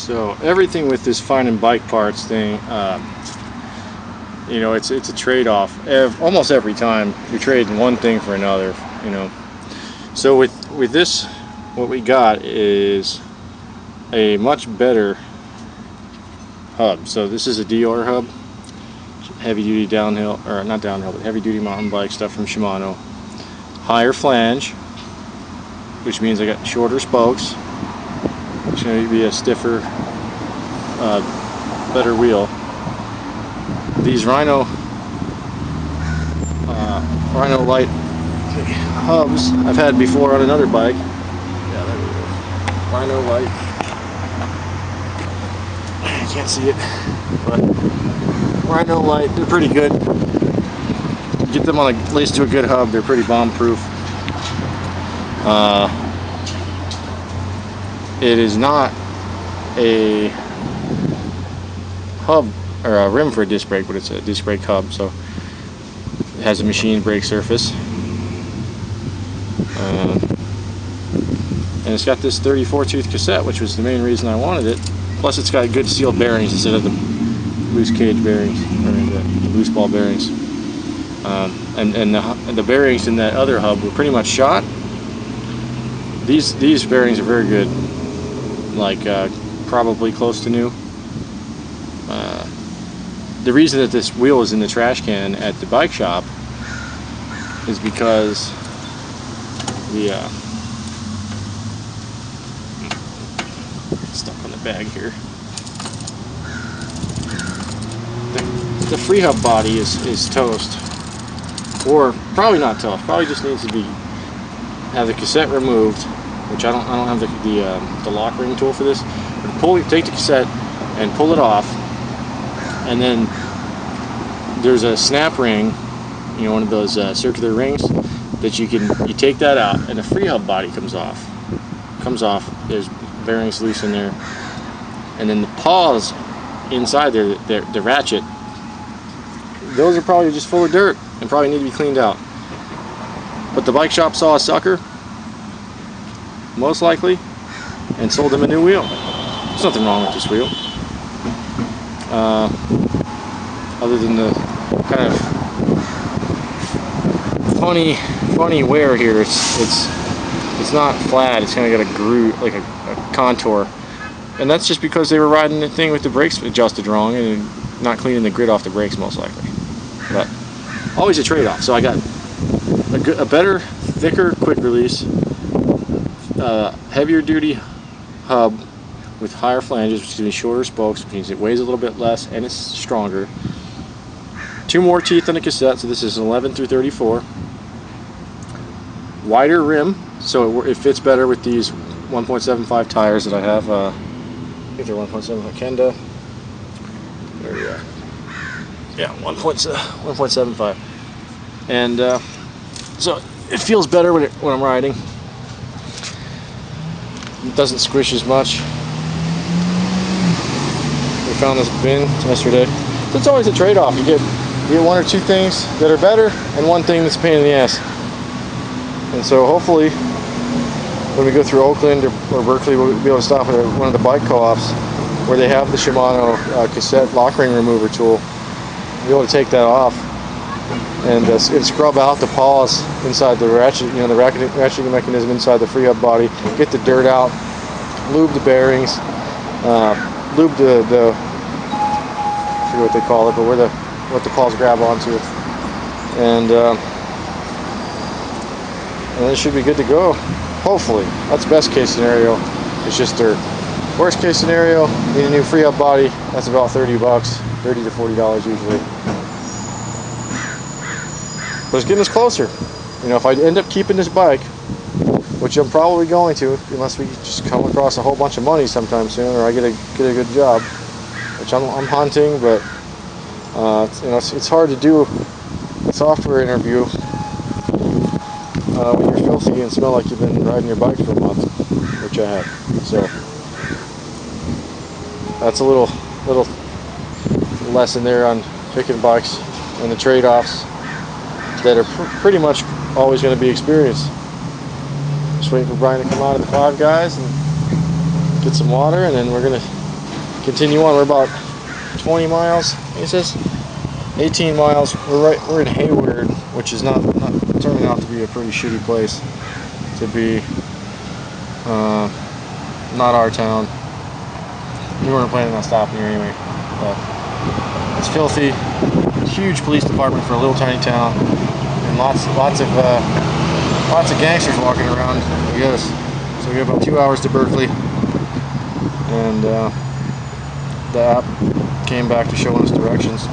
So everything with this finding bike parts thing, you know, it's a trade-off. Almost every time you're trading one thing for another, you know. So with this, what we got is a much better hub. So this is a DR hub, heavy-duty downhill, or not downhill, but heavy-duty mountain bike stuff from Shimano. Higher flange, which means I got shorter spokes. It's going to be a stiffer, better wheel. These Rhino light hubs I've had before on another bike. Yeah, there we go. Rhino light. I can't see it, but Rhino light, they're pretty good. Get them on at least to a good hub, they're pretty bomb-proof. It is not a hub or a rim for a disc brake, but it's a disc brake hub, so it has a machined brake surface. And it's got this 34 tooth cassette, which was the main reason I wanted it. Plus it's got good sealed bearings instead of the loose cage bearings, or the loose ball bearings. And the bearings in that other hub were pretty much shot. These bearings are very good, like probably close to new. The reason that this wheel is in the trash can at the bike shop is because the stuck on the bag here. The free hub body is toast, or probably not toast. Probably just needs to have the cassette removed, which I don't have the lock ring tool for this. But take the cassette and pull it off, and then there's a snap ring, you know, one of those circular rings that you take that out, and the free hub body comes off. There's bearings loose in there, and then the paws inside there, the ratchet, those are probably just full of dirt and probably need to be cleaned out. But the bike shop saw a sucker, most likely, and sold him a new wheel. There's nothing wrong with this wheel, other than the kind of funny wear here. It's not flat. It's kind of got a groove, like a contour, and that's just because they were riding the thing with the brakes adjusted wrong and not cleaning the grit off the brakes, most likely. But always a trade-off. So I got a better, thicker, quick release, heavier duty hub with higher flanges, which is going to be shorter spokes, which means it weighs a little bit less and it's stronger. 2 more teeth on the cassette, so this is 11 through 34. Wider rim, so it fits better with these 1.75 tires that I have. I think they're 1.75 Kenda. There we are. Yeah, 1.75. And so it feels better when I'm riding. It doesn't squish as much. We found this bin yesterday. So it's always a trade-off. You get 1 or 2 things that are better and 1 thing that's a pain in the ass. And so hopefully when we go through Oakland or Berkeley, we'll be able to stop at one of the bike co-ops where they have the Shimano cassette lock ring remover tool. We'll be able to take that off and scrub out the paws inside the ratchet, you know, the ratcheting mechanism inside the free hub body, get the dirt out, lube the bearings, lube the I forget what they call it, but what the paws grab onto, and it should be good to go. Hopefully, that's best case scenario. It's just dirt. Worst case scenario, need a new free hub body. That's about $30, $30 to $40 usually. But it's getting us closer. You know, if I end up keeping this bike, which I'm probably going to, unless we just come across a whole bunch of money sometime soon, or I get a good job, which I'm hunting, but you know, it's hard to do a software interview when you're filthy and smell like you've been riding your bike for a month, which I have. So that's a little lesson there on picking bikes and the trade-offs that are pretty much always going to be experienced. Just waiting for Brian to come out of the Five Guys and get some water, and then we're going to continue on. We're about 20 miles. He says 18 miles. We're in Hayward, which is not turning out to be a pretty shitty place to be. Not our town. We weren't planning on stopping here anyway, but it's filthy. Huge police department for a little tiny town, and lots of gangsters walking around, I guess. So we have about 2 hours to Berkeley, and the app came back to showing us directions.